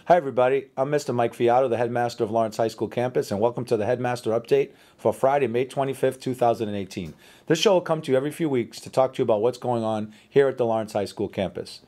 Hi, everybody. I'm Mr. Mike Fiato, the headmaster of Lawrence High School campus, and welcome to the Headmaster Update for Friday, May 25th, 2018. This show will come to you every few weeks to talk to you about what's going on here at the Lawrence High School campus.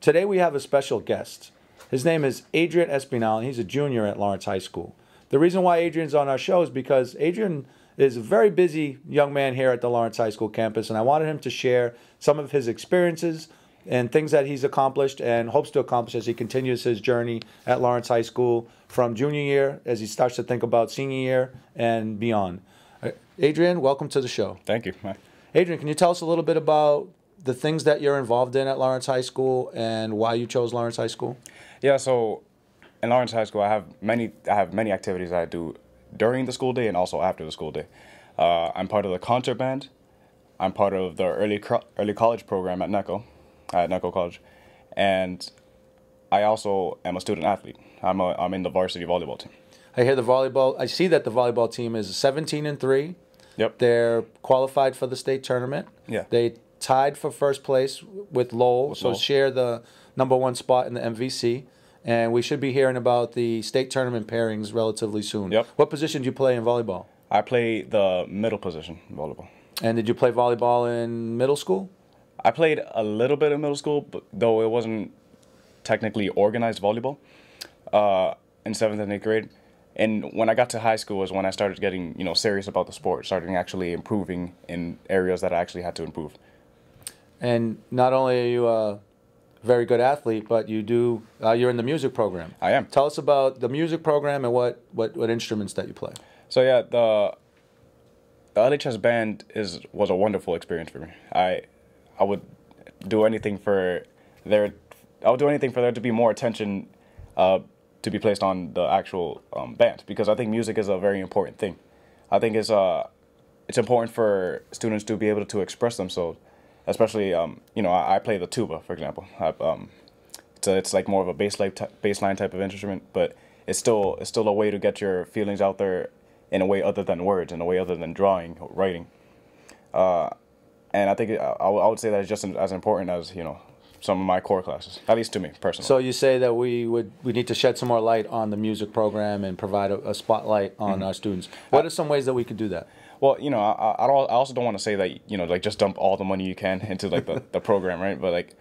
Today we have a special guest. His name is Adrian Espinal, and he's a junior at Lawrence High School. The reason why Adrian's on our show is because Adrian is a very busy young man here at the Lawrence High School campus, and I wanted him to share some of his experiences and things that he's accomplished and hopes to accomplish as he continues his journey at Lawrence High School from junior year as he starts to think about senior year and beyond. Adrian, welcome to the show. Thank you. Adrian, can you tell us a little bit about the things that you're involved in at Lawrence High School and why you chose Lawrence High School? Yeah, so in Lawrence High School, I have many activities that I do during the school day and also after the school day. I'm part of the concert band. I'm part of the early college program at NECO College, and I also am a student athlete. I'm in the varsity volleyball team. I see that the volleyball team is 17-3. Yep. They're qualified for the state tournament. Yeah. They tied for first place with Lowell, share the #1 spot in the MVC. And we should be hearing about the state tournament pairings relatively soon. Yep. What position do you play in volleyball? I play the middle position in volleyball. And did you play volleyball in middle school? I played a little bit in middle school, but though it wasn't technically organized volleyball in 7th and 8th grade. And when I got to high school was when I started getting serious about the sport, starting actually improving in areas that I actually had to improve. And not only are you a very good athlete, but you're in the music program. I am. Tell us about the music program and what instruments that you play. So yeah, the LHS band was a wonderful experience for me. I would do anything for there to be more attention to be placed on the actual band, because I think music is a very important thing. I think it's important for students to be able to express themselves, especially I play the tuba, for example. It's like more of a baseline type of instrument, but it's still a way to get your feelings out there in a way other than words, in a way other than drawing or writing. And I think I would say that it's just as important as some of my core classes, at least to me personally. So you say that we need to shed some more light on the music program and provide a spotlight on our students. What are some ways that we could do that? Well, I also don't want to say that like just dump all the money you can into like the program, right? But like,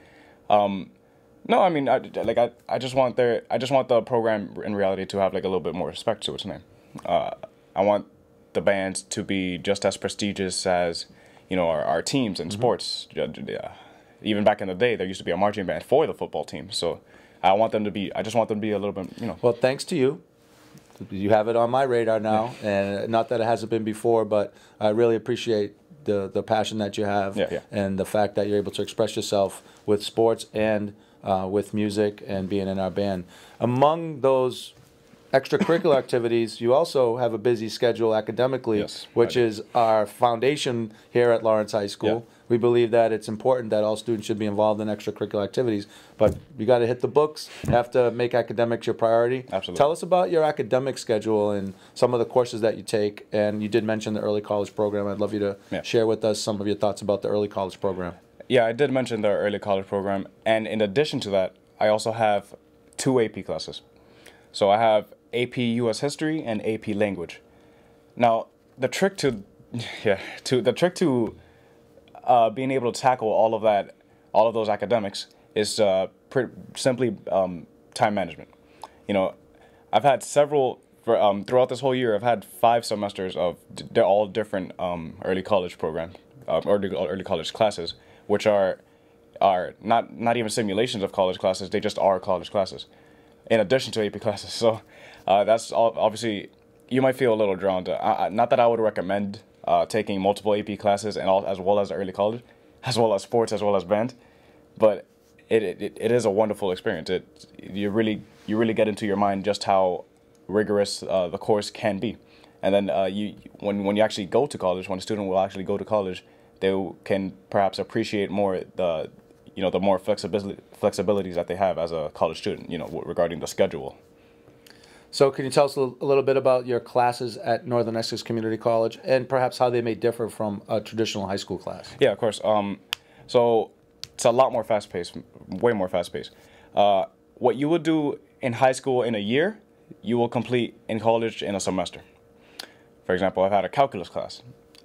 no, I mean I just want the program in reality to have like a little bit more respect to its name. I want the bands to be just as prestigious as our teams in sports. Even back in the day, there used to be a marching band for the football team. So I just want them to be a little bit, Well, thanks to you. You have it on my radar now, and not that it hasn't been before, but I really appreciate the passion that you have and the fact that you're able to express yourself with sports and with music and being in our band. Among those extracurricular activities, you also have a busy schedule academically, which is our foundation here at Lawrence High School. Yeah. We believe that it's important that all students should be involved in extracurricular activities, but you got to hit the books. You have to make academics your priority. Absolutely. Tell us about your academic schedule and some of the courses that you take. And you did mention the early college program. I'd love you to share with us some of your thoughts about the early college program. Yeah, I did mention the early college program, and in addition to that, I also have 2 AP classes. So I have AP US History and AP Language. Now, the trick to being able to tackle all of those academics is simply time management. I've had several throughout this whole year. I've had 5 semesters of all different early college programs, early college classes, which are not even simulations of college classes. They just are college classes, in addition to AP classes. So that's obviously, you might feel a little drawn to. Not that I would recommend taking multiple AP classes as well as early college, as well as sports, as well as band, but it is a wonderful experience. You really get into your mind just how rigorous the course can be, and then when you actually go to college, when a student will actually go to college, they can perhaps appreciate more the more flexibilities that they have as a college student, regarding the schedule. So can you tell us a little bit about your classes at Northern Essex Community College and perhaps how they may differ from a traditional high school class? Yeah, of course. So it's a lot more fast-paced, way more fast-paced. what you would do in high school in a year, you will complete in college in a semester. For example, I've had a calculus class.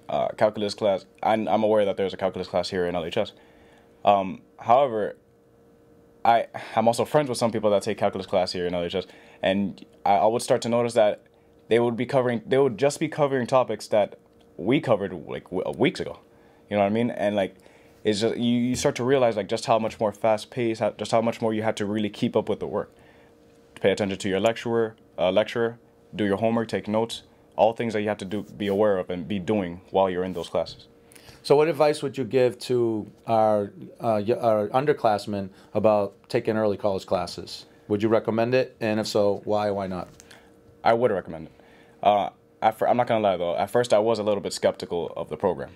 I'm aware that there's a calculus class here in LHS. However, I'm also friends with some people that take calculus class here in LHS, and I would start to notice that they would just be covering topics that we covered like weeks ago. You know what I mean? And like, it's just you start to realize like just how much more fast paced, just how much more you have to really keep up with the work. Pay attention to your lecturer, do your homework, take notes, all things that you have to be aware of and be doing while you're in those classes. So what advice would you give to our underclassmen about taking early college classes? Would you recommend it? And if so, why or why not? I would recommend it. I'm not going to lie, though. At first, I was a little bit skeptical of the program.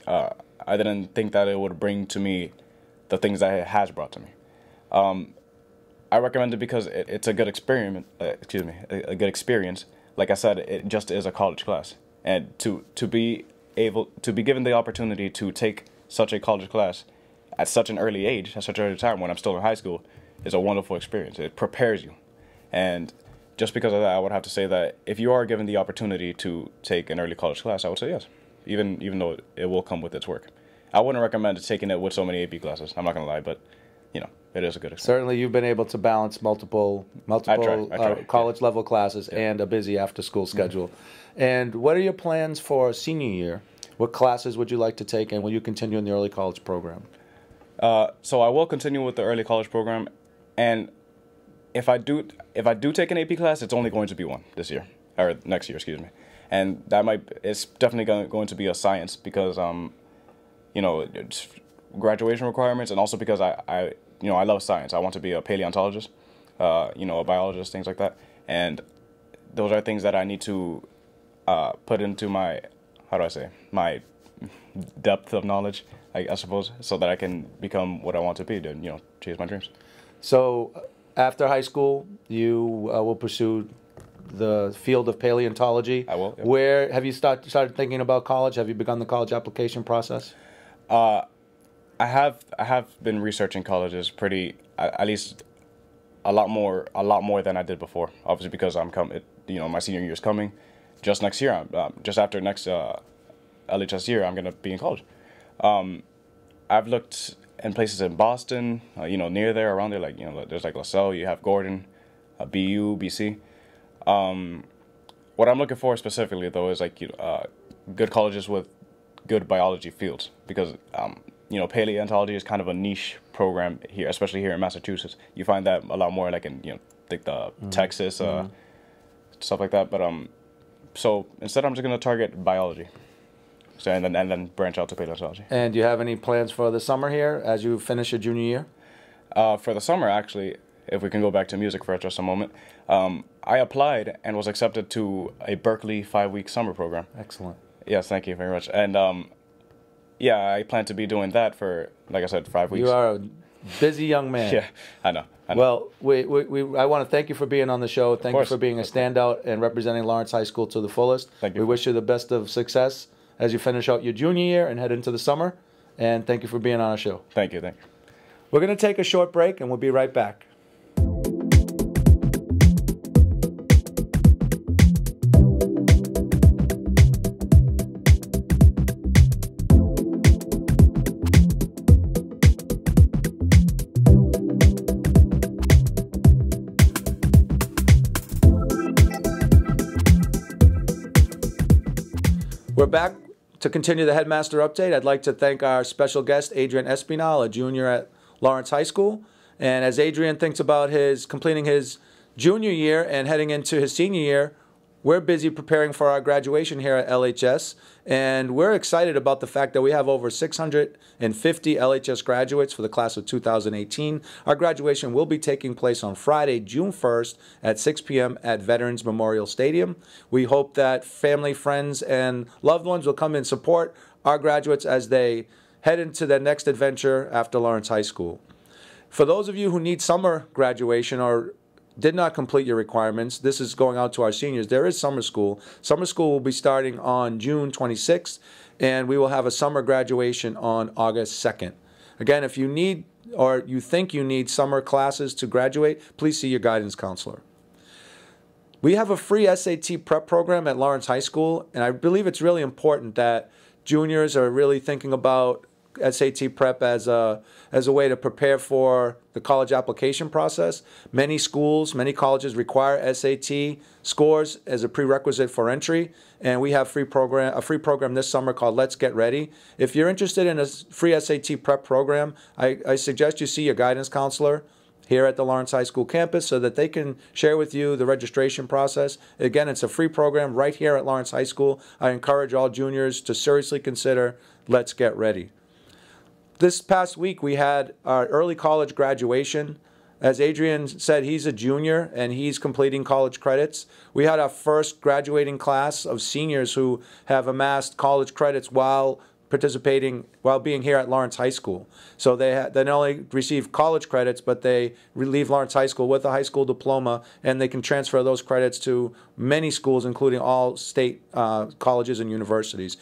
I didn't think that it would bring to me the things that it has brought to me. I recommend it because it's a good experiment. A good experience. Like I said, it just is a college class, and to be given the opportunity to take such a college class at such an early age, at such an early time when I'm still in high school, is a wonderful experience. It prepares you, and just because of that, I would have to say that if you are given the opportunity to take an early college class, I would say yes, even though it will come with its work. I wouldn't recommend taking it with so many AP classes. I'm not gonna lie, but you know, it is a good experience. Certainly, you've been able to balance multiple college level classes and a busy after school schedule. And what are your plans for senior year? What classes would you like to take, and will you continue in the early college program? So I will continue with the early college program, and if I do take an AP class, it's only going to be one this year or next year, excuse me, and it's definitely going to be a science because you know, it's graduation requirements, and also because I love science. I want to be a paleontologist, you know, a biologist, things like that, and those are things that I need to put into my, my depth of knowledge, I suppose, so that I can become what I want to be, to, you know, chase my dreams. So after high school, you will pursue the field of paleontology. I will. Yep. Where have you started thinking about college? Have you begun the college application process? I have been researching colleges at least a lot more than I did before. Obviously, because my senior year is coming. Just next year, just after next LHS year, I'm gonna be in college. I've looked in places in Boston, near there, around there, like, there's like LaSalle, you have Gordon, BU, BC. What I'm looking for specifically, though, is like good colleges with good biology fields, because paleontology is kind of a niche program here, especially here in Massachusetts. You find that a lot more like in Texas, stuff like that. But so instead, I'm just gonna target biology. So and then branch out to paleontology. And do you have any plans for the summer here as you finish your junior year? For the summer, actually, if we can go back to music for just a moment, I applied and was accepted to a Berklee 5-week summer program. Excellent. Yes, thank you very much. And yeah, I plan to be doing that for, like I said, 5 weeks. You are a busy young man. Yeah, I know. Well, I want to thank you for being on the show. Thank you for being a standout and representing Lawrence High School to the fullest. Thank you. We wish you the best of success as you finish out your junior year and head into the summer. And thank you for being on our show. Thank you. We're going to take a short break, and we'll be right back. We're back to continue the Headmaster Update. I'd like to thank our special guest, Adrian Espinal, a junior at Lawrence High School. And as Adrian thinks about completing his junior year and heading into his senior year, we're busy preparing for our graduation here at LHS. And we're excited about the fact that we have over 650 LHS graduates for the class of 2018. Our graduation will be taking place on Friday, June 1st at 6 p.m. at Veterans Memorial Stadium. We hope that family, friends, and loved ones will come and support our graduates as they head into their next adventure after Lawrence High School. For those of you who need summer graduation or did not complete your requirements, this is going out to our seniors. There is summer school. Summer school will be starting on June 26th, and we will have a summer graduation on August 2nd. Again, if you need or you think you need summer classes to graduate, please see your guidance counselor. We have a free SAT prep program at Lawrence High School, and I believe it's really important that juniors are really thinking about SAT prep as a way to prepare for the college application process. Many schools, many colleges require SAT scores as a prerequisite for entry, and we have a free program this summer called Let's Get Ready. If you're interested in a free SAT prep program, I suggest you see your guidance counselor here at the Lawrence High School campus so that they can share with you the registration process. Again, it's a free program right here at Lawrence High School. I encourage all juniors to seriously consider Let's Get Ready. This past week, we had our early college graduation. As Adrian said, he's a junior and he's completing college credits. We had our first graduating class of seniors who have amassed college credits while being here at Lawrence High School. So they not only receive college credits, but they leave Lawrence High School with a high school diploma, and they can transfer those credits to many schools, including all state colleges and universities.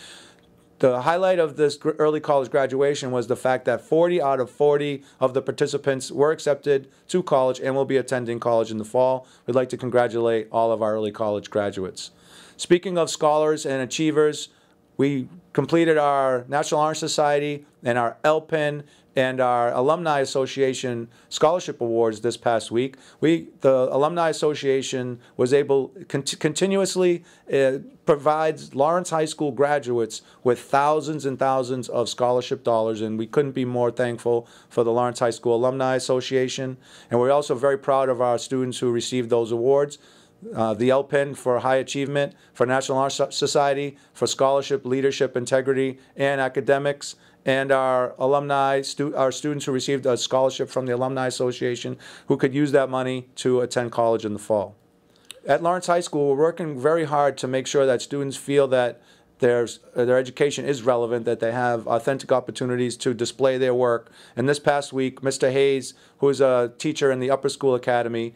The highlight of this early college graduation was the fact that 40 out of 40 of the participants were accepted to college and will be attending college in the fall. We'd like to congratulate all of our early college graduates. Speaking of scholars and achievers, we completed our National Honor Society and our LPIN and our Alumni Association Scholarship Awards this past week. The Alumni Association was able continuously provides Lawrence High School graduates with thousands and thousands of scholarship dollars, and we couldn't be more thankful for the Lawrence High School Alumni Association. And we're also very proud of our students who received those awards. The LPIN for high achievement, for National Honor Society, for scholarship, leadership, integrity, and academics, and our our students who received a scholarship from the Alumni Association who could use that money to attend college in the fall. At Lawrence High School, we're working very hard to make sure that students feel that their education is relevant, that they have authentic opportunities to display their work. And this past week, Mr. Hayes, who is a teacher in the Upper School Academy,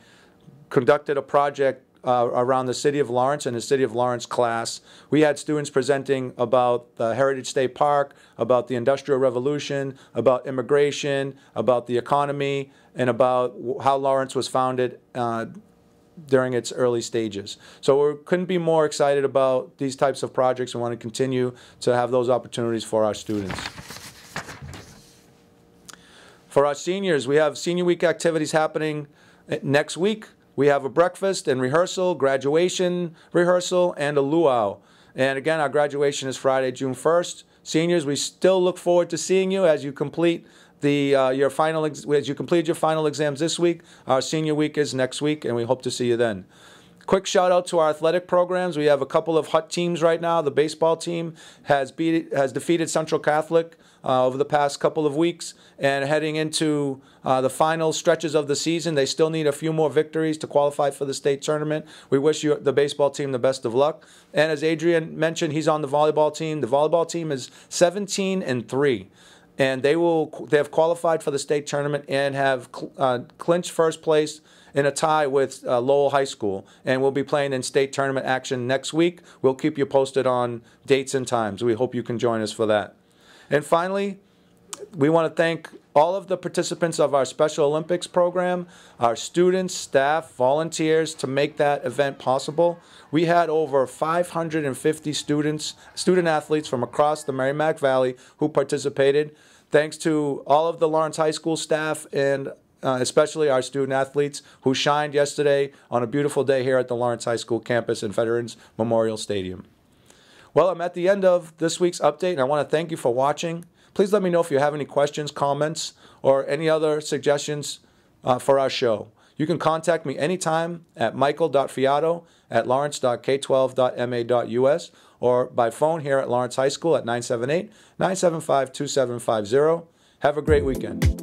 conducted a project around the City of Lawrence and the City of Lawrence class. We had students presenting about the Heritage State Park, about the Industrial Revolution, about immigration, about the economy, and about how Lawrence was founded during its early stages. So we couldn't be more excited about these types of projects and want to continue to have those opportunities for our students. For our seniors, we have Senior Week activities happening next week. We have a breakfast and rehearsal, graduation rehearsal, and a luau. And again, our graduation is Friday, June 1st. Seniors, we still look forward to seeing you as you complete your final exams this week. Our Senior Week is next week, and we hope to see you then. Quick shout out to our athletic programs. We have a couple of hot teams right now. The baseball team has defeated Central Catholic over the past couple of weeks, and heading into the final stretches of the season. They still need a few more victories to qualify for the state tournament. We wish the baseball team the best of luck. And as Adrian mentioned, he's on the volleyball team. The volleyball team is 17-3. And they have qualified for the state tournament and have clinched first place in a tie with Lowell High School, and we'll be playing in state tournament action next week. We'll keep you posted on dates and times. We hope you can join us for that. And finally, we want to thank all of the participants of our Special Olympics program, our students, staff, volunteers to make that event possible. We had over 550 student athletes from across the Merrimack Valley who participated. Thanks to all of the Lawrence High School staff and especially our student athletes who shined yesterday on a beautiful day here at the Lawrence High School campus and Veterans Memorial Stadium. Well, I'm at the end of this week's update, and I want to thank you for watching. Please let me know if you have any questions, comments, or any other suggestions for our show. You can contact me anytime at michael.fiato@lawrence.k12.ma.us or by phone here at Lawrence High School at 978-975-2750. Have a great weekend.